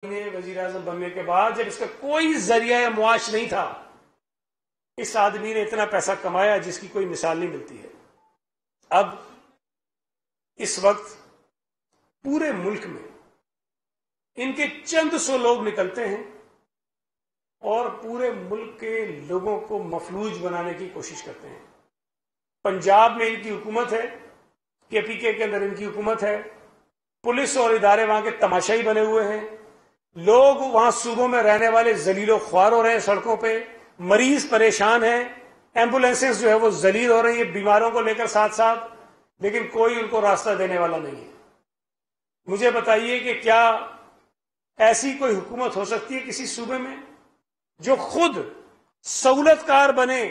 نے وزیر اعظم بننے کے بعد جب اس کا کوئی ذریعہ معاش نہیں تھا، اس آدمی نے اتنا پیسہ کمایا جس کی کوئی مثال نہیں ملتی ہے۔ اب اس وقت پورے ملک میں ان کے چند سو لوگ نکلتے ہیں اور پورے ملک کے لوگوں کو مفلوج بنانے کی کوشش کرتے ہیں۔ پنجاب میں ان کی حکومت ہے، کے پی کے اندر ان کی حکومت ہے، پولیس اور ادارے وہاں کے تماشائی بنے ہوئے ہیں، لوگ وہاں صوبوں میں رہنے والے ذلیل و خوار ہو رہے ہیں، سڑکوں پہ مریض پریشان ہیں، ایمبولینسز جو ہے وہ ذلیل ہو رہی ہیں بیماروں کو لے کر ساتھ ساتھ، لیکن کوئی ان کو راستہ دینے والا نہیں ہے۔ مجھے بتائیے کہ کیا ایسی کوئی حکومت ہو سکتی ہے کسی صوبے میں جو خود سہولت کار بنے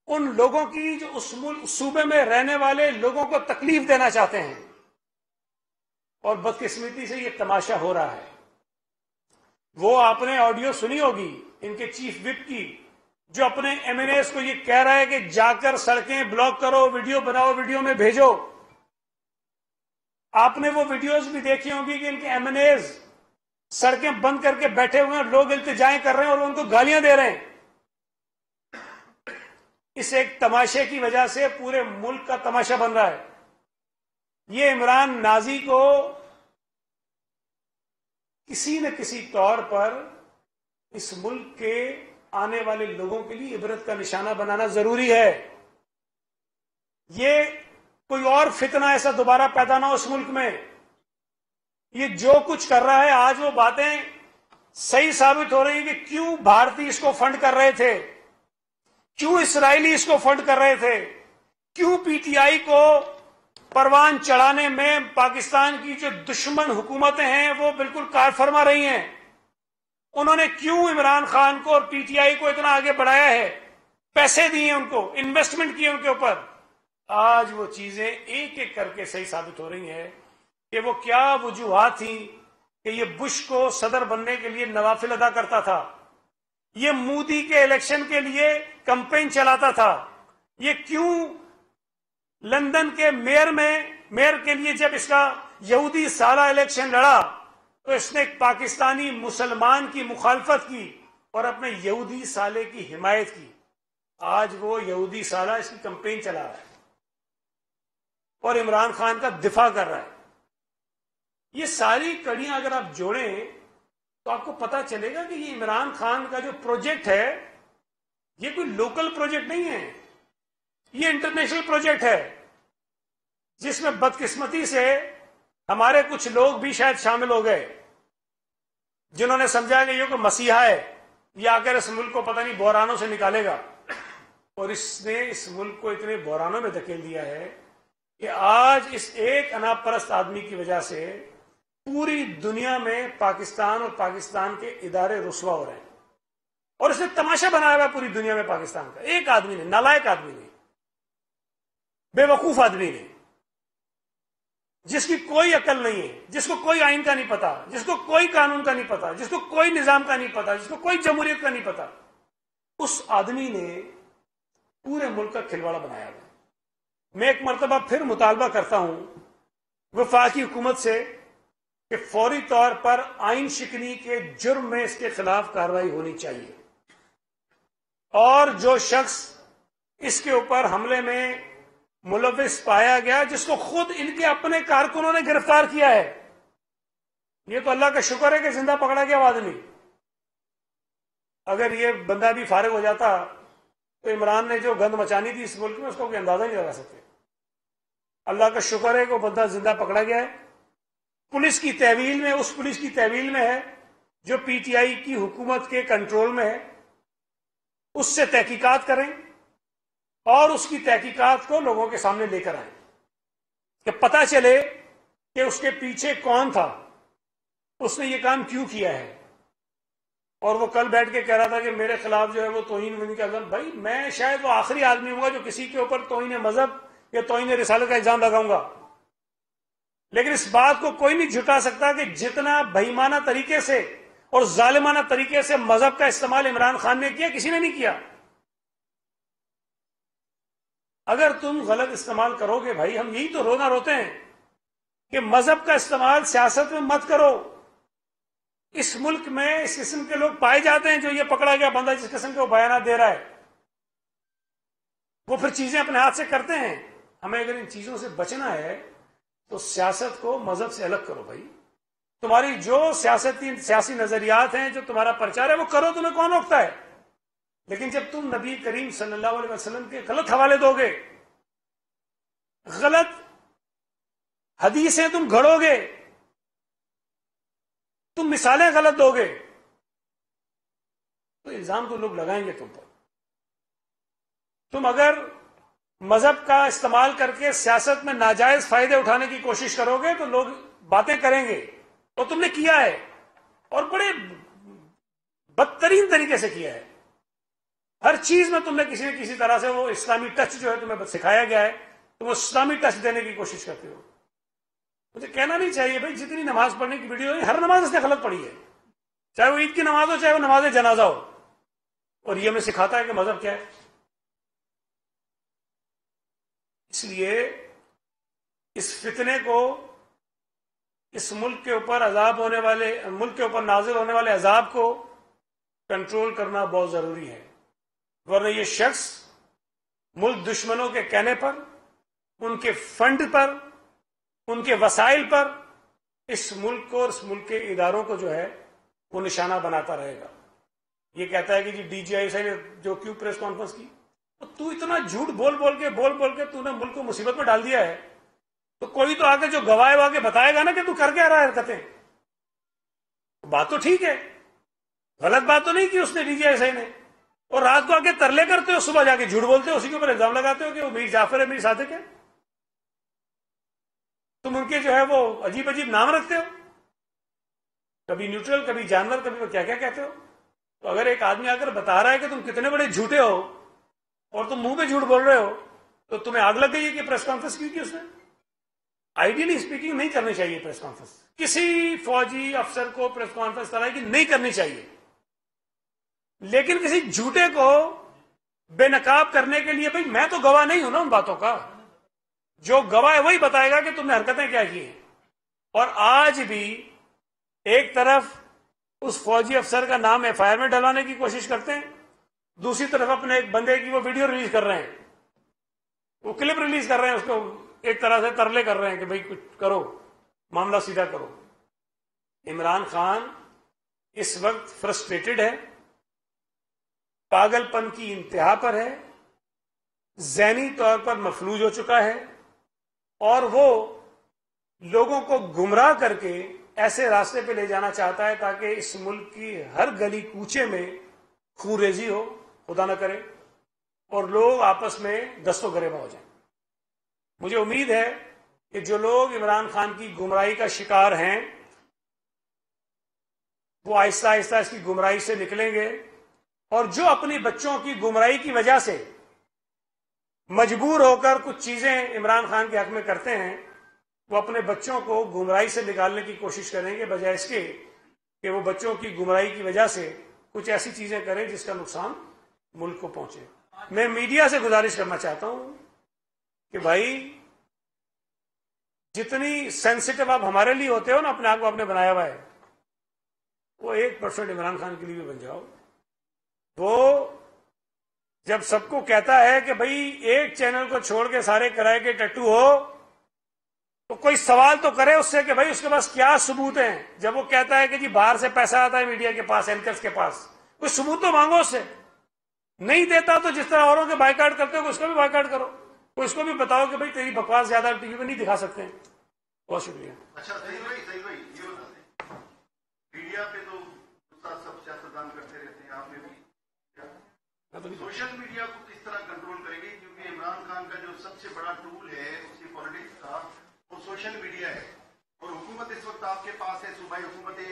ان لوگوں کی جو اس صوبے میں رہنے والے لوگوں کو تکلیف دینا چاہتے ہیں؟ اور بدقسمتی سے یہ تماشا ہو رہا ہے۔ وہ آپ نے آڈیو سنی ہوگی ان کے چیف وپ کی، جو اپنے ایم این ایز کو یہ کہہ رہا ہے کہ جا کر سڑکیں بلاک کرو، ویڈیو بناؤ، ویڈیو میں بھیجو۔ آپ نے وہ ویڈیوز بھی دیکھی ہوں گی کہ ان کے ایم این ایز سڑکیں بند کر کے بیٹھے ہوئے ہیں، لوگ التجائیں کر رہے ہیں اور ان کو گالیاں دے رہے ہیں۔ اس ایک تماشے کی وجہ سے پورے ملک کا تماشا بن رہا ہے۔ یہ عمران نازی کو کسی نہ کسی طور پر اس ملک کے آنے والے لوگوں کے لیے عبرت کا نشانہ بنانا ضروری ہے۔ یہ کوئی اور فتنہ ایسا دوبارہ پیدا نہ ہو اس ملک میں۔ یہ جو کچھ کر رہا ہے آج وہ باتیں صحیح ثابت ہو رہی ہیں کہ کیوں بھارتی اس کو فنڈ کر رہے تھے، کیوں اسرائیلی اس کو فنڈ کر رہے تھے، کیوں پی ٹی آئی کو پروان چڑھانے میں پاکستان کی جو دشمن حکومتیں ہیں وہ بالکل کار فرما رہی ہیں۔ انہوں نے کیوں عمران خان کو اور پی ٹی آئی کو اتنا آگے بڑھایا ہے، پیسے دیے ان کو، انویسٹمنٹ کیے ان کے اوپر۔ آج وہ چیزیں ایک ایک کر کے صحیح ثابت ہو رہی ہیں کہ وہ کیا وجوہات تھیں کہ یہ بش کو صدر بننے کے لیے نوافل ادا کرتا تھا، یہ مودی کے الیکشن کے لیے کمپین چلاتا تھا، یہ کیوں لندن کے میئر کے لیے جب اس کا یہودی سالہ الیکشن لڑا تو اس نے ایک پاکستانی مسلمان کی مخالفت کی اور اپنے یہودی سالے کی حمایت کی۔ آج وہ یہودی سالہ اس کی کمپین چلا رہا ہے اور عمران خان کا دفاع کر رہا ہے۔ یہ ساری کڑیاں اگر آپ جوڑیں تو آپ کو پتا چلے گا کہ یہ عمران خان کا جو پروجیکٹ ہے یہ کوئی لوکل پروجیکٹ نہیں ہے، یہ انٹرنیشنل پروجیکٹ ہے، جس میں بدقسمتی سے ہمارے کچھ لوگ بھی شاید شامل ہو گئے، جنہوں نے سمجھا کہ یہ کوئی مسیحا ہے، یہ آ کر اس ملک کو پتہ نہیں بحرانوں سے نکالے گا، اور اس نے اس ملک کو اتنے بحرانوں میں دھکیل دیا ہے کہ آج اس ایک انا پرست آدمی کی وجہ سے پوری دنیا میں پاکستان اور پاکستان کے ادارے رسوا ہو رہے ہیں، اور اس نے تماشا بنایا ہوا پوری دنیا میں پاکستان کا، ایک آدمی نے، نالائق آدمی نے، بے وقوف آدمی نے، جس کی کوئی عقل نہیں ہے، جس کو کوئی آئین کا نہیں پتا، جس کو کوئی قانون کا نہیں پتا، جس کو کوئی نظام کا نہیں پتا، جس کو کوئی جمہوریت کا نہیں پتا، اس آدمی نے پورے ملک کا کھلواڑا بنایا ہوا۔ میں ایک مرتبہ پھر مطالبہ کرتا ہوں وفاقی حکومت سے کہ فوری طور پر آئین شکنی کے جرم میں اس کے خلاف کارروائی ہونی چاہیے، اور جو شخص اس کے اوپر حملے میں ملوث پایا گیا، جس کو خود ان کے اپنے کارکنوں نے گرفتار کیا ہے، یہ تو اللہ کا شکر ہے کہ زندہ پکڑا گیا وہ آدمی۔ اگر یہ بندہ بھی فارغ ہو جاتا تو عمران نے جو گند مچانی تھی اس ملک میں اس کو کوئی اندازہ نہیں لگا سکتے۔ اللہ کا شکر ہے کہ وہ بندہ زندہ پکڑا گیا ہے، پولیس کی تحویل میں، اس پولیس کی تحویل میں ہے جو پی ٹی آئی کی حکومت کے کنٹرول میں ہے۔ اس سے تحقیقات کریں اور اس کی تحقیقات کو لوگوں کے سامنے لے کر آئیں کہ پتہ چلے کہ اس کے پیچھے کون تھا، اس نے یہ کام کیوں کیا ہے۔ اور وہ کل بیٹھ کے کہہ رہا تھا کہ میرے خلاف جو ہے وہ توہین ہونے کا الزام، بھائی میں شاید وہ آخری آدمی ہوں گا جو کسی کے اوپر توہین مذہب یا توہین رسالت کا الزام لگاؤں گا، لیکن اس بات کو کوئی نہیں جھٹا سکتا کہ جتنا بےایمانہ طریقے سے اور ظالمانہ طریقے سے مذہب کا استعمال عمران خان نے کیا، کسی نے نہیں کیا۔ اگر تم غلط استعمال کرو گے، بھائی ہم یہی تو رونا روتے ہیں کہ مذہب کا استعمال سیاست میں مت کرو، اس ملک میں اس قسم کے لوگ پائے جاتے ہیں جو یہ پکڑا گیا بندہ جس قسم کے وہ بیانات دے رہا ہے، وہ پھر چیزیں اپنے ہاتھ سے کرتے ہیں. ہمیں اگر ان چیزوں سے بچنا ہے تو سیاست کو مذہب سے الگ کرو بھائی. تمہاری جو سیاسی نظریات ہیں، جو تمہارا پرچار ہے، وہ کرو، تمہیں کون روکتا ہے. لیکن جب تم نبی کریم صلی اللہ علیہ وسلم کے غلط حوالے دو گے، غلط حدیثیں تم گھڑو گے، تم مثالیں غلط دو گے، تو الزام تو لوگ لگائیں گے تم پر. تم اگر مذہب کا استعمال کر کے سیاست میں ناجائز فائدے اٹھانے کی کوشش کرو گے تو لوگ باتیں کریں گے، اور تم نے کیا ہے، اور بڑے بدترین طریقے سے کیا ہے. ہر چیز میں تم نے کسی نہ کسی طرح سے وہ اسلامی ٹچ جو ہے تمہیں سکھایا گیا ہے، تم وہ اسلامی ٹچ دینے کی کوشش کرتے ہو. مجھے کہنا نہیں چاہیے بھائی، جتنی نماز پڑھنے کی ویڈیو ہے، ہر نماز اس نے غلط پڑھی ہے، چاہے وہ عید کی نماز ہو، چاہے وہ نماز جنازہ ہو، اور یہ ہمیں سکھاتا ہے کہ مذہب کیا ہے. اس لیے اس فتنے کو، اس ملک کے اوپر نازل ہونے والے عذاب کو کنٹرول کرنا بہت ضروری ہے. ورنہ یہ شخص ملک دشمنوں کے کہنے پر، ان کے فنڈ پر، ان کے وسائل پر اس ملک کو اور اس ملک کے اداروں کو جو ہے وہ نشانہ بناتا رہے گا. یہ کہتا ہے کہ جی ڈی جی آئی نے جو کیوں پریس کانفرنس کی، تو اتنا جھوٹ بول بول کے تو نے ملک کو مصیبت میں ڈال دیا ہے، تو کوئی تو آگے جو گواہ آگے بتائے گا نا کہ تو کر کے آ رہا ہے حرکتیں. بات تو ٹھیک ہے، غلط بات تو نہیں کی اس نے ڈی جی آئی نے، اور رات کو آ کے ترلے کرتے ہو، صبح جا کے جھوٹ بولتے ہو، اسی کے اوپر الزام لگاتے ہو کہ وہ میر جعفر ہے، میر صادق ہے. تم ان کے جو ہے وہ عجیب عجیب نام رکھتے ہو، کبھی نیوٹرل، کبھی جانور، کبھی وہ کیا کیا کہتے ہو. تو اگر ایک آدمی آ کر بتا رہا ہے کہ تم کتنے بڑے جھوٹے ہو اور تم منہ پہ جھوٹ بول رہے ہو، تو تمہیں آگ لگ گئی ہے کہ پریس کانفرنس کی اس نے. آئیڈیلی اسپیکنگ نہیں کرنی چاہیے پریس کانفرنس، کسی فوجی افسر کو پریس کانفرنس طرح کی نہیں کرنی چاہیے. لیکن کسی جھوٹے کو بے نقاب کرنے کے لیے، بھائی میں تو گواہ نہیں ہوں نا ان باتوں کا، جو گواہ ہے وہی بتائے گا کہ تم نے حرکتیں کیا کی ہیں. اور آج بھی ایک طرف اس فوجی افسر کا نام ایف آئی آر میں ڈلوانے کی کوشش کرتے ہیں، دوسری طرف اپنے ایک بندے کی وہ ویڈیو ریلیز کر رہے ہیں، وہ کلپ ریلیز کر رہے ہیں، اس کو ایک طرح سے ترلے کر رہے ہیں کہ بھائی کچھ کرو، معاملہ سیدھا کرو. عمران خان اس وقت فرسٹریٹڈ ہے، پاگل پن کی انتہا پر ہے، ذہنی طور پر مفلوج ہو چکا ہے، اور وہ لوگوں کو گمراہ کر کے ایسے راستے پہ لے جانا چاہتا ہے تاکہ اس ملک کی ہر گلی کوچے میں خون ریزی ہو، خدا نہ کرے، اور لوگ آپس میں دست و گریباں ہو جائیں. مجھے امید ہے کہ جو لوگ عمران خان کی گمراہی کا شکار ہیں وہ آہستہ آہستہ اس کی گمراہی سے نکلیں گے، اور جو اپنی بچوں کی گمراہی کی وجہ سے مجبور ہو کر کچھ چیزیں عمران خان کے حق میں کرتے ہیں، وہ اپنے بچوں کو گمراہی سے نکالنے کی کوشش کریں گے، بجائے اس کے کہ وہ بچوں کی گمراہی کی وجہ سے کچھ ایسی چیزیں کریں جس کا نقصان ملک کو پہنچے. میں میڈیا سے گزارش کرنا چاہتا ہوں کہ بھائی جتنی سینسٹیو آپ ہمارے لیے ہوتے ہو نا، اپنے آپ کو آپ نے بنایا ہوا ہے، وہ 1% عمران خان کے لیے بھی بن جاؤ. وہ جب سب کو کہتا ہے کہ بھائی ایک چینل کو چھوڑ کے سارے کرائے کے ٹٹو ہو، تو کوئی سوال تو کرے اس سے کہ بھائی اس کے پاس کیا ثبوت ہیں. جب وہ کہتا ہے کہ جی باہر سے پیسہ آتا ہے میڈیا کے پاس، اینکرز کے پاس، کوئی ثبوت تو مانگو اس سے. نہیں دیتا تو جس طرح اوروں کے بائیکاٹ کرتے ہو اس کا بھی بائیکاٹ کرو، تو اس کو بھی بتاؤ کہ بھائی تیری بکواس زیادہ ٹی وی پہ نہیں دکھا سکتے ہیں. بہت شکریہ. اچھا میڈیا پہ تو سب سیاستدان کرتے رہتے ہیں، آپ نے بھی سوشل میڈیا کو کس طرح کنٹرول کریں گے؟ کیونکہ عمران خان کا جو سب سے بڑا ٹول ہے اس کی پالیٹکس کا، وہ سوشل میڈیا ہے. اور حکومت اس وقت آپ کے پاس ہے، صوبائی حکومتیں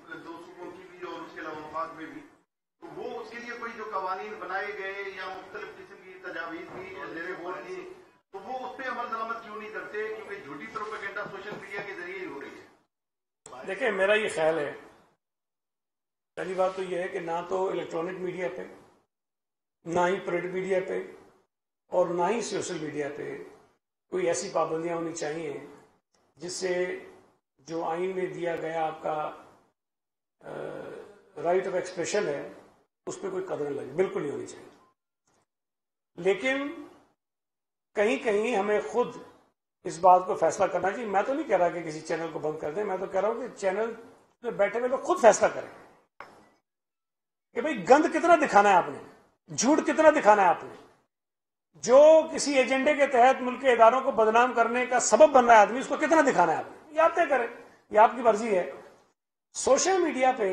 2 صوبوں کی بھی اور اس کے علاوہ مفاد میں بھی، تو وہ اس کے لیے کوئی جو قوانین بنائے گئے یا مختلف قسم کی تجاویز بھی زیر غور کی، تو وہ اس پہ عمل درآمد کیوں نہیں کرتے؟ کیونکہ جھوٹی پروپیگنڈا سوشل میڈیا کے ذریعے ہی ہو رہی ہے. دیکھیں میرا یہ خیال ہے، پہلی بات تو یہ ہے کہ نہ تو الیکٹرانک میڈیا پہ، نہ ہی پرنٹ میڈیا پہ، اور نہ ہی سوشل میڈیا پہ کوئی ایسی پابندیاں ہونی چاہیے جس سے جو آئین میں دیا گیا آپ کا رائٹ آف ایکسپریشن ہے اس پہ کوئی قدر لگے، بالکل نہیں ہونی چاہیے. لیکن کہیں کہیں ہمیں خود اس بات کو فیصلہ کرنا چاہیے. میں تو نہیں کہہ رہا کہ کسی چینل کو بند کر دیں، میں تو کہہ رہا ہوں کہ چینل میں بیٹھے ہوئے لوگ خود فیصلہ کریں کہ بھئی گند کتنا دکھانا ہے آپ نے، جھوٹ کتنا دکھانا ہے آپ نے. جو کسی ایجنڈے کے تحت ملک کے اداروں کو بدنام کرنے کا سبب بن رہا ہے آدمی، اس کو کتنا دکھانا ہے آپ نے، یہ آپ طے کریں، یہ آپ کی مرضی ہے. سوشل میڈیا پہ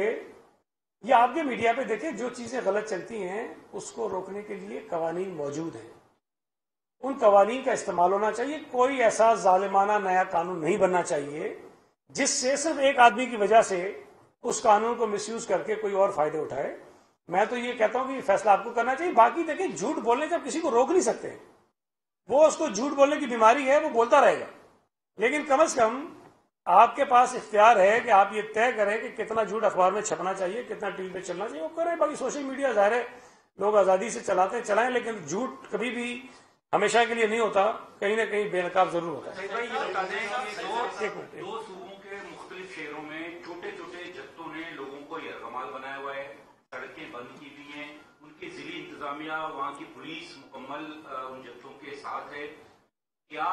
یا آپ کے میڈیا پہ دیکھیں، جو چیزیں غلط چلتی ہیں اس کو روکنے کے لیے قوانین موجود ہیں، ان قوانین کا استعمال ہونا چاہیے. کوئی ایسا ظالمانہ نیا قانون نہیں بننا چاہیے جس سے صرف ایک آدمی کی وجہ سے اس قانون کو مس یوز کر کے کوئی اور فائدے اٹھائے. میں تو یہ کہتا ہوں کہ یہ فیصلہ آپ کو کرنا چاہیے. باقی دیکھیں، جھوٹ بولنے سے آپ کسی کو روک نہیں سکتے، وہ اس کو جھوٹ بولنے کی بیماری ہے، وہ بولتا رہے گا. لیکن کم از کم آپ کے پاس اختیار ہے کہ آپ یہ طے کریں کہ کتنا جھوٹ اخبار میں چھپنا چاہیے، کتنا ٹی وی پہ چلنا چاہیے، وہ کریں. باقی سوشل میڈیا ظاہر ہے لوگ آزادی سے چلاتے ہیں، چلائیں، لیکن جھوٹ کبھی بھی ہمیشہ کے لیے نہیں ہوتا، کہیں نہ کہیں بے نقاب ضرور ہوتا ہے. دو صوبوں کے مختلف شہروں میں چھوٹے چھوٹے جتھوں نے لوگوں کو یرغمال بنایا ہوا ہے، سڑکیں بند کی ہوئی ہیں، ان کی ضلعی انتظامیہ، وہاں کی پولیس مکمل ان جتھوں کے ساتھ ہے. کیا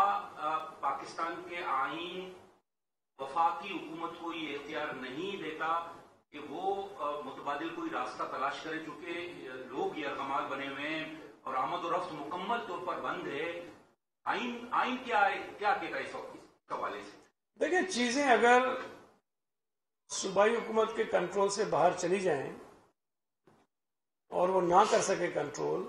پاکستان کے آئین وفاقی حکومت کو یہ اختیار نہیں دیتا کہ وہ متبادل کوئی راستہ تلاش کرے، چونکہ لوگ یرغمال بنے ہوئے ہیں اور آمد و رفت مکمل طور پر بند ہے؟ آئین کیا کہتا ہے اس حوالے سے؟ دیکھیں، چیزیں اگر صوبائی حکومت کے کنٹرول سے باہر چلی جائیں اور وہ نہ کر سکے کنٹرول،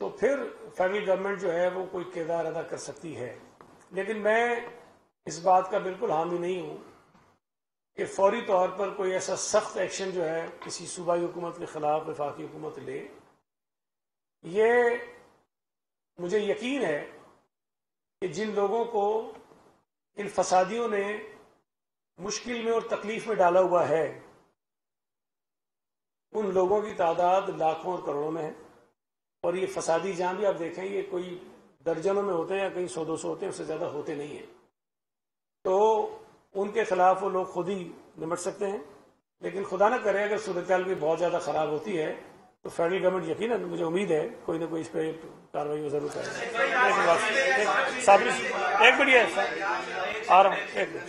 تو پھر فیڈرل گورنمنٹ جو ہے وہ کوئی کردار ادا کر سکتی ہے. لیکن میں اس بات کا بالکل حامی نہیں ہوں کہ فوری طور پر کوئی ایسا سخت ایکشن جو ہے کسی صوبائی حکومت کے خلاف وفاقی حکومت لے. یہ مجھے یقین ہے کہ جن لوگوں کو ان فسادیوں نے مشکل میں اور تکلیف میں ڈالا ہوا ہے، ان لوگوں کی تعداد لاکھوں اور کروڑوں میں ہے. اور یہ فسادی جہاں بھی آپ دیکھیں، یہ کوئی درجنوں میں ہوتے ہیں یا کہیں 100-200 ہوتے ہیں، اس سے زیادہ ہوتے نہیں ہیں. تو ان کے خلاف وہ لوگ خود ہی نمٹ سکتے ہیں. لیکن خدا نہ کرے اگر صورتحال بھی بہت زیادہ خراب ہوتی ہے تو فیڈرل گورنمنٹ یقیناً، مجھے امید ہے، کوئی نہ کوئی اس پہ کارروائی ضرور کرے. ایک منٹ آ رہا ہوں، ایک منٹ.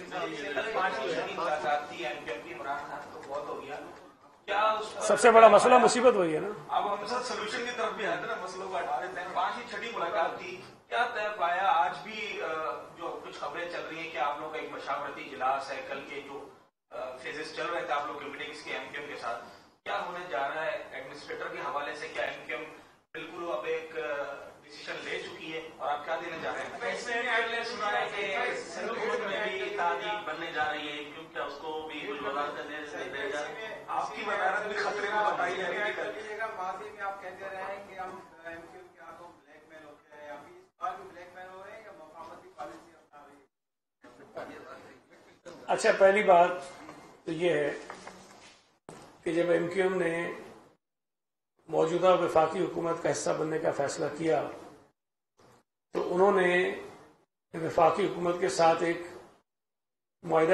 سب سے بڑا مسئلہ مصیبت وہی ہے نا. اب ہم سولوشن کی طرف بھی آتے نا، مسئلوں کو ہٹا دیتے ہیں. 5ویں چھٹی ملاقات تھی، کیا طے پایا؟ آج بھی جو کچھ خبریں چل رہی ہیں کہ آپ لوگ کا ایک مشاورتی اجلاس ہے، کل کے جو فیزز چل رہے تھے آپ لوگ کے میٹنگز کے ایم کیو ایم کے ساتھ، کیا ہونے جا رہا ہے ایڈمنسٹریٹر کے حوالے سے؟ کیا ایم کیو ایم بالکل اب ایک ڈیسیژن لے چکی ہے اور آپ کیا دینے جا رہے ہیں؟ ایسے پہلے سنا ہے کہ سندھ میں بھی اتحادی بننے جا رہی ہے، کیونکہ اس کو بھی کچھ وزارت دے گا. آپ کی وزارت بھی خطرے میں بتائی جا رہی ہے. ماضی میں آپ کہتے رہے ہیں کہ ہم ایم کیو ایم کے ہاتھوں بلیک میل ہوتے ہیں، ابھی اس بار بھی بلیک میل ہو رہے ہیں یا مفاہمتی پالیسی اپنا رہی ہے؟ اچھا، پہلی بات تو یہ ہے کہ جب ایم کیو ایم نے موجودہ وفاقی حکومت کا حصہ بننے کا فیصلہ کیا تو انہوں نے وفاقی حکومت کے ساتھ ایک معاہدہ